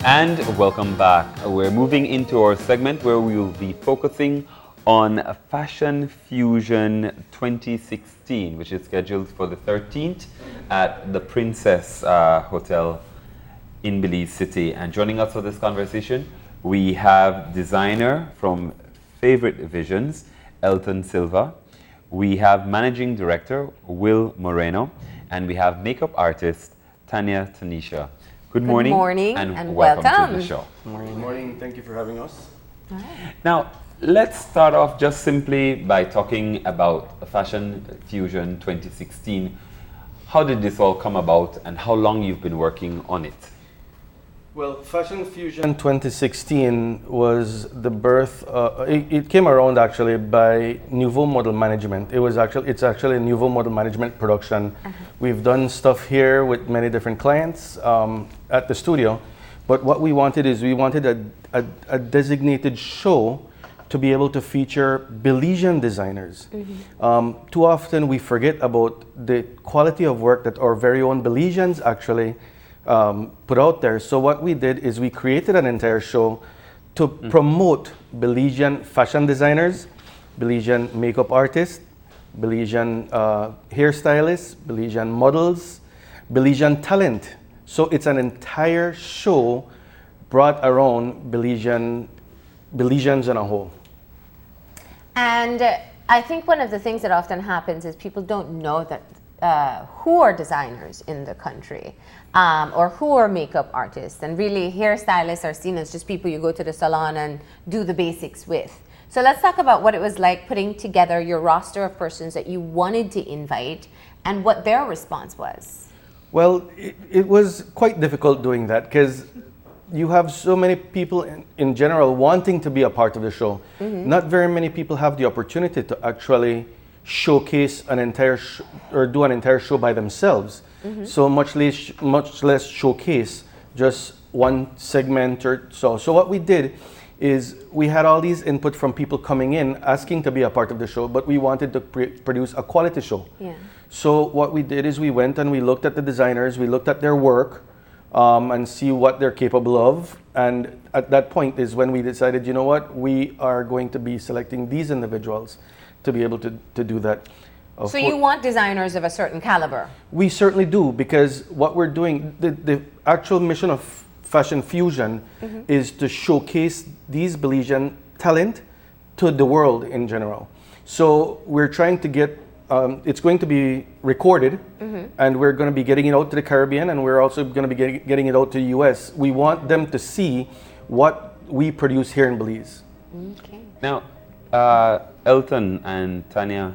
And welcome back. We're moving into our segment where we will be focusing on Fashion Fusion 2016, which is scheduled for the 13th at the Princess Hotel in Belize City. And joining us for this conversation, we have designer from Favorite Visions, Elton Silva. We have managing director, Will Moreno. And we have makeup artist, Tania Tanesha. Good morning and welcome to the show. Good morning. Thank you for having us. Now, let's start off just simply by talking about Fashion Fusion 2016. How did this all come about and how long you've been working on it? Well, Fashion Fusion 2016 was the birth, it came around actually by Nuveau Model Management. It's actually a Nuveau Model Management production. We've done stuff here with many different clients at the studio, but what we wanted is a designated show to be able to feature Belizean designers. Too often we forget about the quality of work that our very own Belizeans actually put out there. So what we did is we created an entire show to promote Belizean fashion designers, Belizean makeup artists, Belizean hairstylists, Belizean models, Belizean talent. So it's an entire show brought around Belizeans in a whole. And I think one of the things that often happens is people don't know that who are designers in the country or who are makeup artists. And really hairstylists are seen as just people you go to the salon and do the basics with. So let's talk about what it was like putting together your roster of persons that you wanted to invite and what their response was. Well, it was quite difficult doing that because you have so many people in general wanting to be a part of the show. Not very many people have the opportunity to actually showcase an entire or do an entire show by themselves. So much less showcase just one segment or so. So what we did is we had all these input from people coming in asking to be a part of the show, but we wanted to produce a quality show. So what we did is we went and we looked at the designers, we looked at their work and see what they're capable of. And at that point is when we decided, you know what, we are going to be selecting these individuals to be able to do that. So you want designers of a certain caliber? We certainly do, because what we're doing, the actual mission of Fashion Fusion is to showcase these Belizean talent to the world in general. So we're trying to get, it's going to be recorded and we're going to be getting it out to the Caribbean, and we're also going to be getting it out to the US. We want them to see what we produce here in Belize. Okay. Now, Elton and Tania,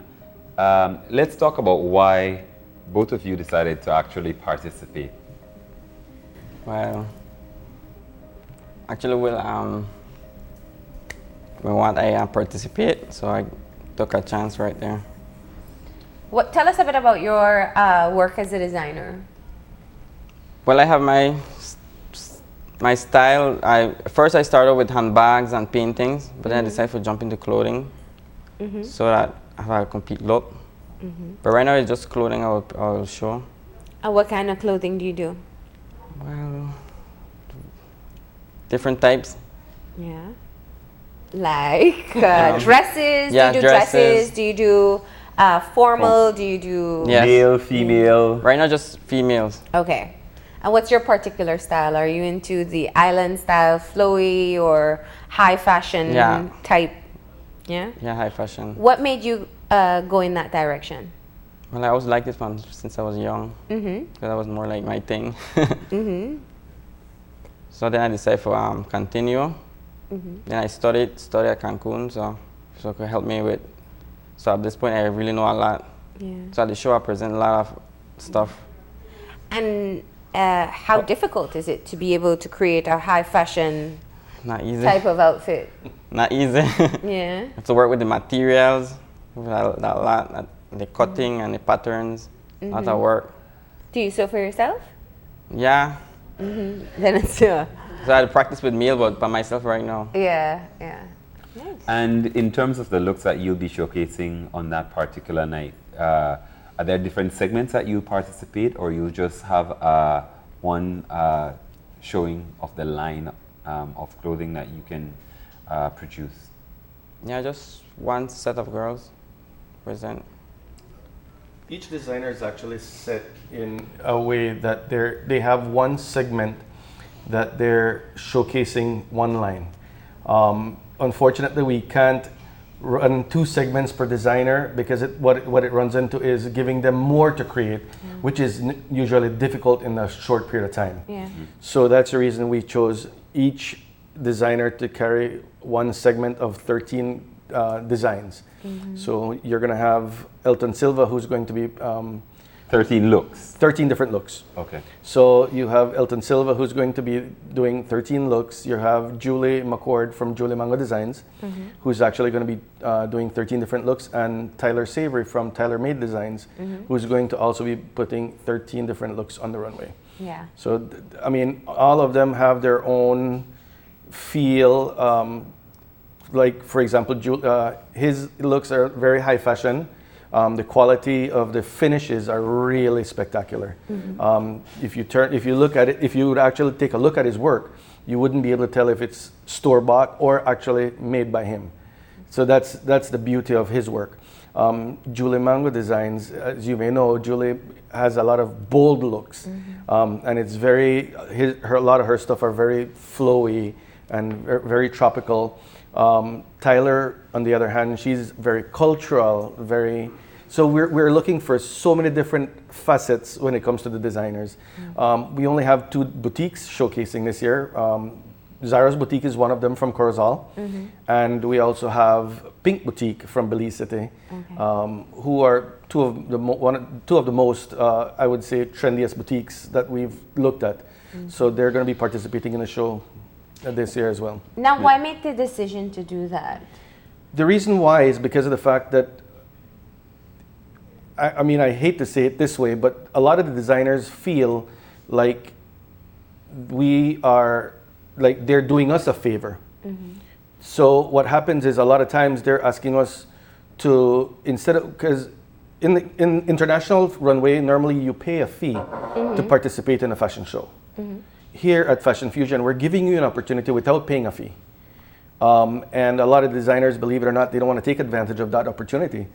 let's talk about why both of you decided to actually participate. Well, actually, we want to participate, so I took a chance right there. Tell us a bit about your work as a designer. Well, I have my style. First I started with handbags and paintings, but then I decided to jump into clothing so that I have a complete look. But right now it's just clothing I'll show. And what kind of clothing do you do? Well, different types. Yeah. Like dresses? Yeah, do you do dresses? Do you do formal? Do you do... Yes. Male, female? Right now just females. Okay. And what's your particular style? Are you into the island style, flowy, or high fashion type? Yeah? Yeah, high fashion. What made you go in that direction? Well, I always liked this one since I was young. Because that was more like my thing. So then I decided to continue. Then I studied at Cancun, so it could help me with. So at this point, I really know a lot. Yeah. So at the show, I present a lot of stuff. And how difficult is it to be able to create a high fashion Not easy. type of outfit? Not easy. Yeah. Have to work with the materials, with a lot, the cutting and the patterns. Lot of work. Do you sew for yourself? Yeah. Then it's So I had to practice with meal, but by myself right now. yeah. Nice. And in terms of the looks that you'll be showcasing on that particular night, are there different segments that you participate, or you'll just have one showing of the line of clothing that you can produce? Yeah, just one set of girls present. Each designer is actually set in a way that they have one segment that they're showcasing one line. Unfortunately, we can't run two segments per designer because what it runs into is giving them more to create, which is usually difficult in a short period of time. Yeah. So that's the reason we chose each designer to carry one segment of 13 designs. So you're going to have Elton Silva, who's going to be 13 looks. 13 different looks. Okay. So you have Elton Silva, who's going to be doing 13 looks. You have Julie McCord from Julie Mango Designs, who's actually going to be doing 13 different looks, and Tyler Savory from Tyler Made Designs, who's going to also be putting 13 different looks on the runway. Yeah. So, I mean, all of them have their own feel. Like, for example, his looks are very high fashion. The quality of the finishes are really spectacular. If you look at it, if you would actually take a look at his work, you wouldn't be able to tell if it's store-bought or actually made by him. So that's the beauty of his work. Julie Mango Designs, as you may know, Julie has a lot of bold looks, and it's a lot of her stuff are very flowy and very tropical. Tyler, on the other hand, she's very cultural, so we're looking for so many different facets when it comes to the designers. We only have 2 boutiques showcasing this year. Zara's boutique is one of them from Corozal, and we also have Pink Boutique from Belize City, who are two of the most, I would say, trendiest boutiques that we've looked at. So they're going to be participating in the show this year as well. Now, why make the decision to do that? The reason why is because of the fact that, I mean, I hate to say it this way, but a lot of the designers feel like they're doing us a favor. So what happens is a lot of times they're asking us to, because in international runway, normally you pay a fee to participate in a fashion show. Here at Fashion Fusion, we're giving you an opportunity without paying a fee. And a lot of designers, believe it or not, they don't want to take advantage of that opportunity.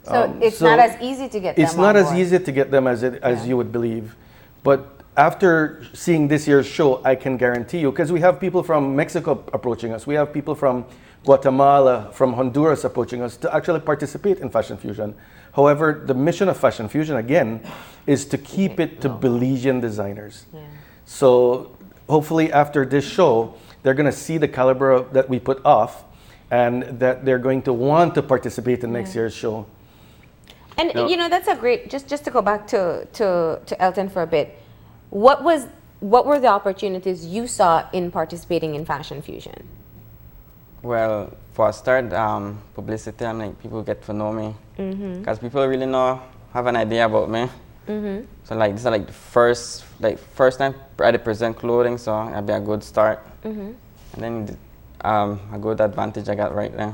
So it's not as easy to get them. It's not as easy to get them as you would believe. But after seeing this year's show, I can guarantee you, because we have people from Mexico approaching us, we have people from Guatemala, from Honduras approaching us to actually participate in Fashion Fusion. However, the mission of Fashion Fusion, again, is to keep it to Belizean designers. So hopefully after this show, they're going to see the caliber that we put off, and that they're going to want to participate in next year's show. And that's a great, just to go back to Elton for a bit, what were the opportunities you saw in participating in Fashion Fusion? Well, for a start, publicity, and like people get to know me, because people really have an idea about me. So like this is like the first time I present clothing, so it'll be a good start. And then a good advantage I got right there.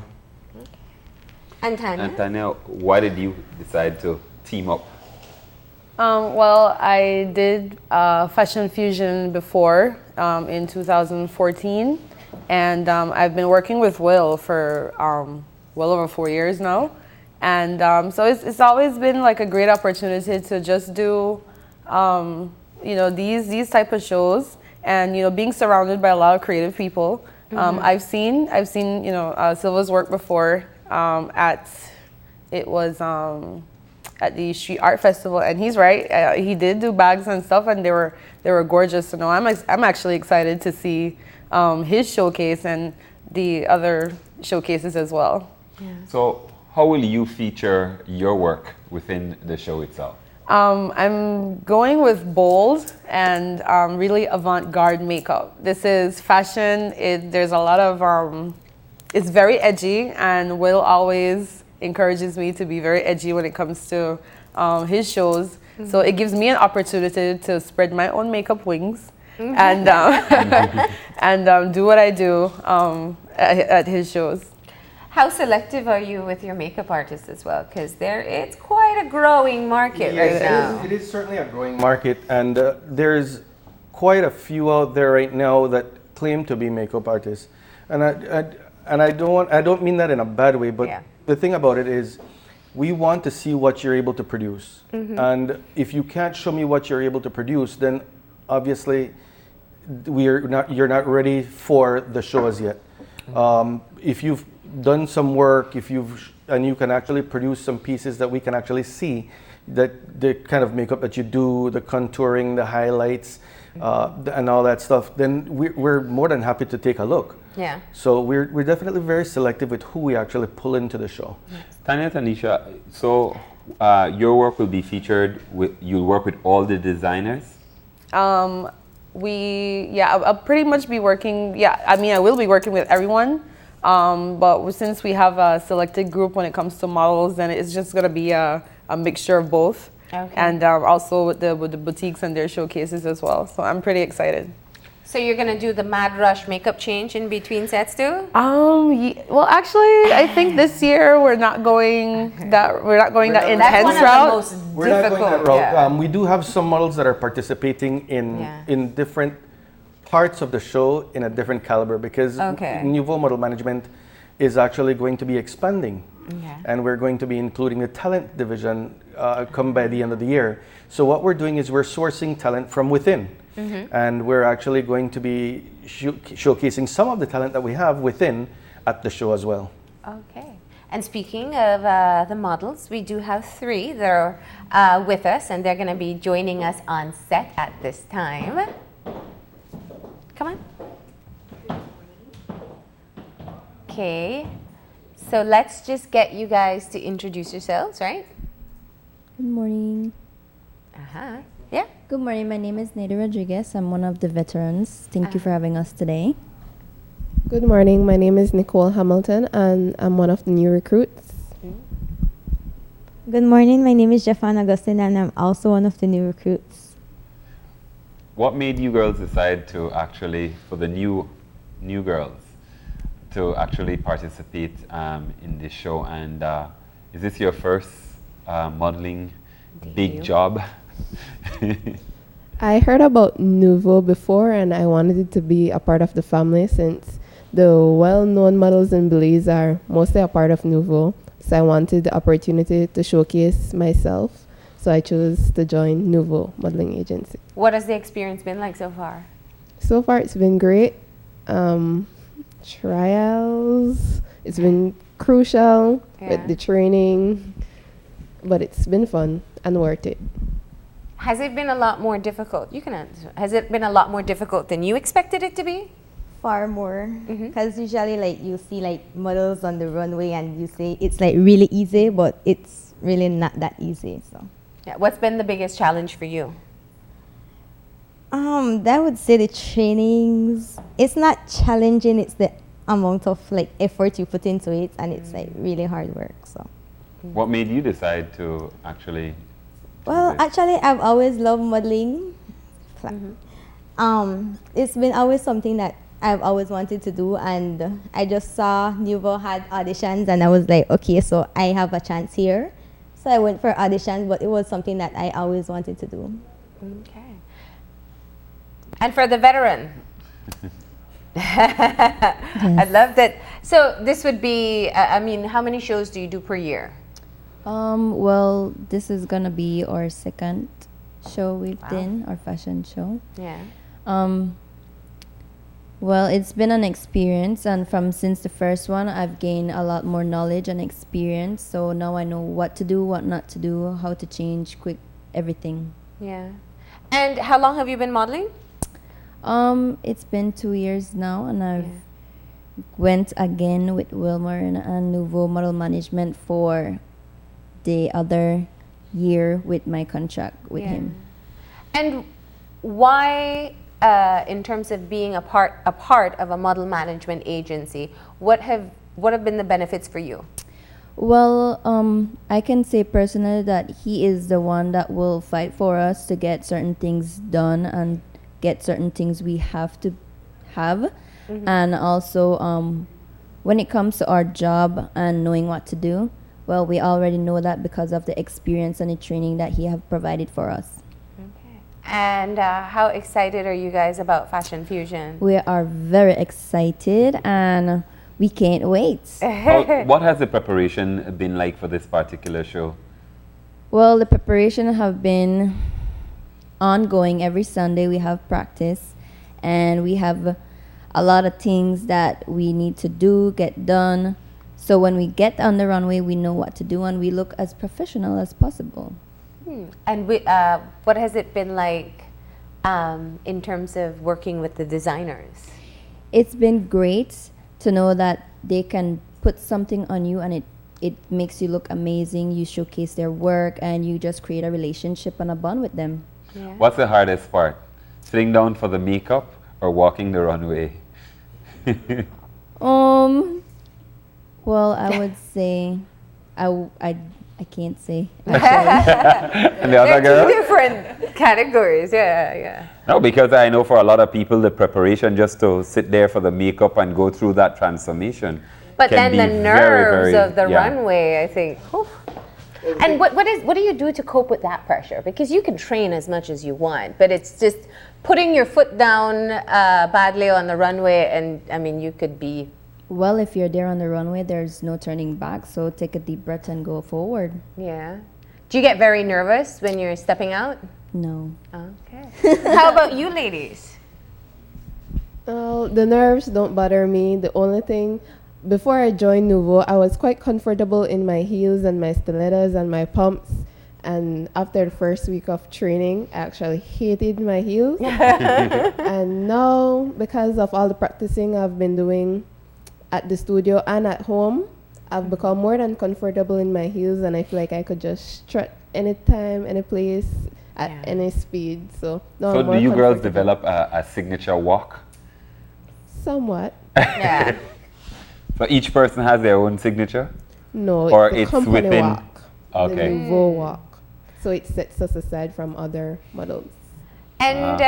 And Tania? And Tania, why did you decide to team up? Well, I did Fashion Fusion before in 2014, and I've been working with Will for well over 4 years now. And so it's always been like a great opportunity to just do, these type of shows, and being surrounded by a lot of creative people. I've seen Silva's work before at the Street Art Festival, and he's right. He did do bags and stuff, and they were gorgeous. So no, I'm actually excited to see his showcase and the other showcases as well. So how will you feature your work within the show itself? I'm going with bold and really avant-garde makeup. This is fashion. There's a lot of, it's very edgy, and Will always encourages me to be very edgy when it comes to his shows. So it gives me an opportunity to spread my own makeup wings and and do what I do at his shows. How selective are you with your makeup artists as well? Because it's quite a growing market right now. It is certainly a growing market, and there's quite a few out there right now that claim to be makeup artists, and I don't mean that in a bad way, but the thing about it is, we want to see what you're able to produce, and if you can't show me what you're able to produce, then obviously you're not ready for the show as yet. If you've done some work, and you can actually produce some pieces that we can actually see, that the kind of makeup that you do, the contouring, the highlights, and all that stuff, then we're more than happy to take a look. Yeah. So we're definitely very selective with who we actually pull into the show. Tania, Tanesha, so your work will be featured you'll work with all the designers? I'll pretty much be working, I will be working with everyone. But since we have a selected group when it comes to models, then it's just going to be a mixture of both. Okay. And also with the boutiques and their showcases as well. So I'm pretty excited. So you're going to do the Mad Rush makeup change in between sets too? Well, actually, I think this year we're not going that intense route. We're not going that route. We do have some models that are participating in different parts of the show in a different caliber, because Nuveau Model Management is actually going to be expanding. And we're going to be including the talent division come by the end of the year. So what we're doing is we're sourcing talent from within. And we're actually going to be showcasing some of the talent that we have within at the show as well. Okay. And speaking of the models, we do have 3 that are with us, and they're going to be joining us on set at this time. Come on. Okay. So let's just get you guys to introduce yourselves, right? Good morning. Yeah. Good morning. My name is Nadia Rodriguez. I'm one of the veterans. Thank you for having us today. Good morning. My name is Nicole Hamilton, and I'm one of the new recruits. Good morning. My name is Jeffan Augustine, and I'm also one of the new recruits. What made you girls decide to actually, for the new girls, to actually participate in this show? And is this your first modeling big job? I heard about Nuveau before, and I wanted it to be a part of the family, since the well-known models in Belize are mostly a part of Nuveau. So I wanted the opportunity to showcase myself. So I chose to join Nuveau Modeling Agency. What has the experience been like so far? So far, it's been great. Trials, it's been crucial with the training, but it's been fun and worth it. Has it been a lot more difficult? You can answer. Has it been a lot more difficult than you expected it to be? Far more, because usually you see models on the runway and you say it's really easy, but it's really not that easy. So yeah. What's been the biggest challenge for you? I would say the trainings. It's not challenging. It's the amount of effort you put into it, and it's really hard work. So what made you decide to actually? Well, actually, I've always loved modeling. It's been always something that I've always wanted to do, and I just saw Nuveau had auditions, and I was like, okay, so I have a chance here. So I went for auditions, but it was something that I always wanted to do. Okay. And for the veteran? I love that. So this would be, how many shows do you do per year? Well, this is gonna be our second show we've done, our fashion show. Yeah. Well, it's been an experience, and since the first one, I've gained a lot more knowledge and experience. So now I know what to do, what not to do, how to change quick, everything. Yeah. And how long have you been modeling? It's been 2 years now, and I've went again with Wilmer and Nuveau Model Management for the other year with my contract with him. And why, in terms of being a part of a model management agency, what have been the benefits for you? Well, I can say personally that he is the one that will fight for us to get certain things done and get certain things we have to have. And also, when it comes to our job and knowing what to do, well, we already know that because of the experience and the training that he have provided for us. Okay. And how excited are you guys about Fashion Fusion? We are very excited and we can't wait. What has the preparation been like for this particular show? Well, the preparation have been ongoing. Every Sunday we have practice and we have a lot of things that we need to do, get done. So when we get on the runway, we know what to do and we look as professional as possible. And what has it been like in terms of working with the designers? It's been great to know that they can put something on you and it makes you look amazing. You showcase their work and you just create a relationship and a bond with them. Yeah. What's the hardest part? Sitting down for the makeup or walking the runway? Well, I would say I can't say. And the other They're girl? two different categories, yeah. No, because I know for a lot of people the preparation just to sit there for the makeup and go through that transformation. But can then be the very, nerves very- of the yeah. runway, I think. Oof. And what do you do to cope with that pressure? Because you can train as much as you want, but it's just putting your foot down badly on the runway, and I mean you could be. Well, if you're there on the runway, there's no turning back. So take a deep breath and go forward. Yeah. Do you get very nervous when you're stepping out? No. Okay. How about you, ladies? The nerves don't bother me. The only thing, before I joined Nuveau, I was quite comfortable in my heels and my stilettos and my pumps. And after the first week of training, I actually hated my heels. And now, because of all the practicing I've been doing at the studio and at home, I've become more than comfortable in my heels, and I feel like I could just strut anytime, any place, at any speed. So now So I'm more do you girls comfortable. develop a signature walk? Somewhat. Yeah. So each person has their own signature? No, Or it's the it's company within- walk. Okay. The Nuveau walk. So it sets us aside from other models. And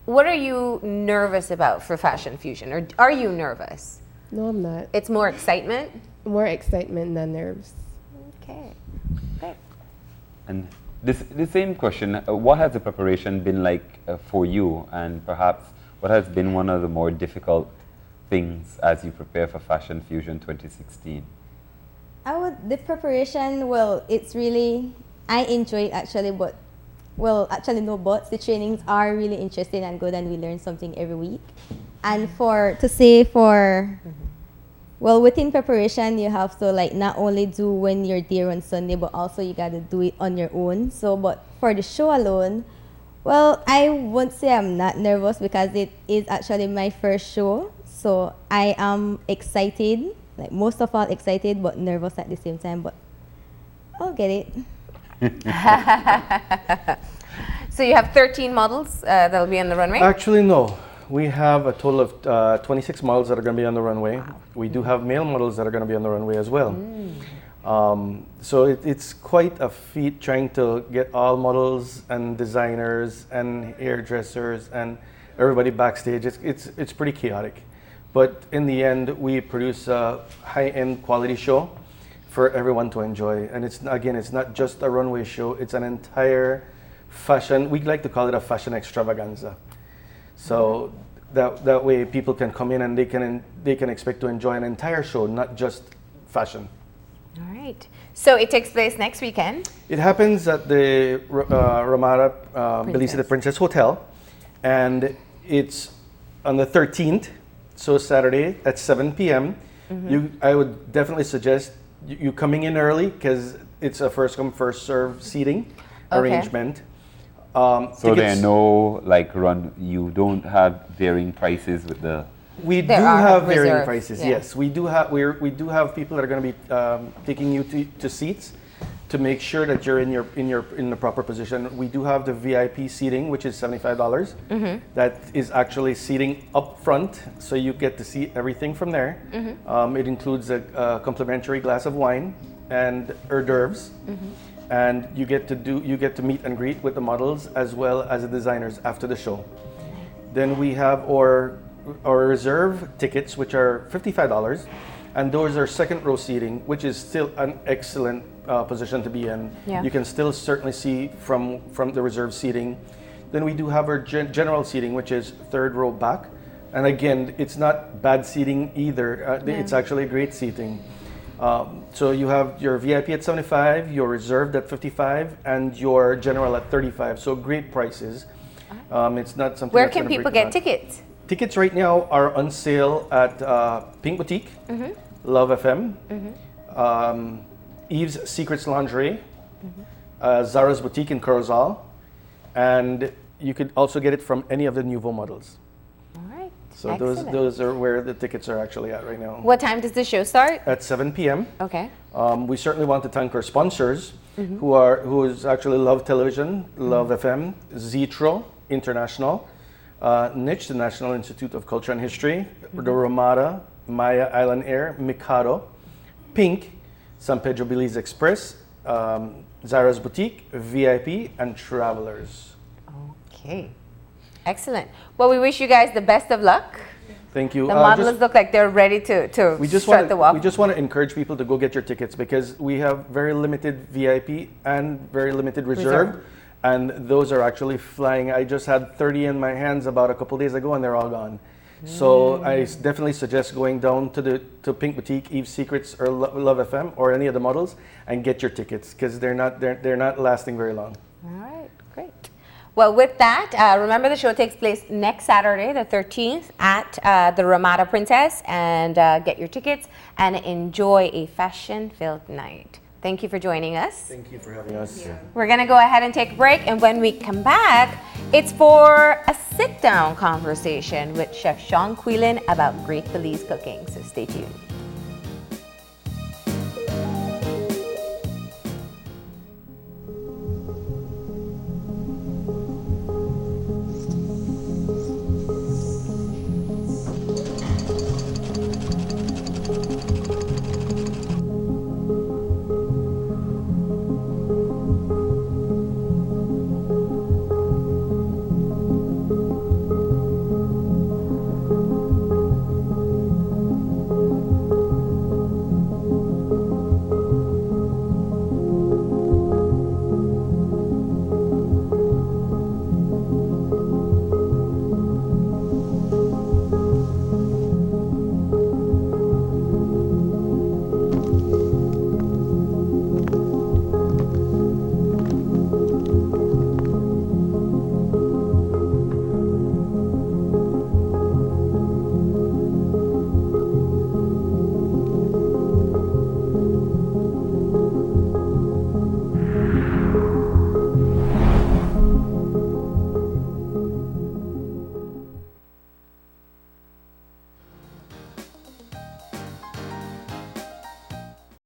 what are you nervous about for Fashion Fusion, or are you nervous? No, I'm not. It's more excitement. More excitement than nerves. Okay. Great. And the same question, what has the preparation been like for you, and perhaps what has been one of the more difficult things as you prepare for Fashion Fusion 2016? The preparation, well, it's really, I enjoy it actually, but, well, actually no buts. The trainings are really interesting and good, and we learn something every week. And well, within preparation, you have to like not only do when you're there on Sunday, but also you got to do it on your own. So, but for the show alone, well, I won't say I'm not nervous because it is actually my first show. So I am excited, like most of all excited, but nervous at the same time, but I'll get it. So you have 13 models that'll be on the runway? Actually, no. We have a total of 26 models that are going to be on the runway. We do have male models that are going to be on the runway as well. So it's quite a feat trying to get all models and designers and hairdressers and everybody backstage. It's pretty chaotic. But in the end, we produce a high-end quality show for everyone to enjoy. And it's not just a runway show, it's an entire fashion, we like to call it a fashion extravaganza. So that way people can come in and they can expect to enjoy an entire show, not just fashion. All right. So it takes place next weekend. It happens at the Ramada Belize the Princess Hotel, and it's on the 13th, so Saturday at 7 p.m. I would definitely suggest you coming in early because it's a first come first serve seating arrangement. So there are no you don't have varying prices with the. We do There are have varying reserved, prices. yeah. Yes, we do have. We do have people that are going to be taking you to seats to make sure that you're in the proper position. We do have the VIP seating, which is $75. That is actually seating up front, so you get to see everything from there. It includes a complimentary glass of wine and hors d'oeuvres. And you get to meet and greet with the models as well as the designers after the show. Then we have our reserve tickets, which are $55, and those are second row seating, which is still an excellent position to be in. Yeah. You can still certainly see from the reserve seating. Then we do have our general seating, which is third row back. And again, it's not bad seating either. It's actually great seating. So you have your VIP at 75, your reserved at 55, and your general at 35. So great prices. It's not something. Where can people get tickets? Tickets right now are on sale at Pink Boutique, Love FM, Eve's Secrets Lingerie, Zara's Boutique in Corozal, and you could also get it from any of the Nuveau models. All right. So Excellent. those are where the tickets are actually at right now. What time does the show start? At 7 p.m. Okay. We certainly want to thank our sponsors, who is actually Love Television, Love FM, Zetro International, Niche, the National Institute of Culture and History, the Ramada, Maya Island Air, Mikado, Pink, San Pedro Belize Express, Zara's Boutique, VIP, and Travelers. Okay. Excellent. Well, we wish you guys the best of luck. Thank you. The models look like they're ready to strut the walk. We just want to encourage people to go get your tickets because we have very limited VIP and very limited reserve. And those are actually flying. I just had 30 in my hands about a couple days ago and they're all gone. So I definitely suggest going down to Pink Boutique, Eve's Secrets, or Love FM, or any of the models, and get your tickets because they're not lasting very long. All right, great. Well, with that, remember the show takes place next Saturday, the 13th, at the Ramada Princess, and get your tickets and enjoy a fashion-filled night. Thank you for joining us. Thank you for having us. We're going to go ahead and take a break, and when we come back, it's for a sit-down conversation with Chef Sean Quillen about Great Belize cooking, so stay tuned.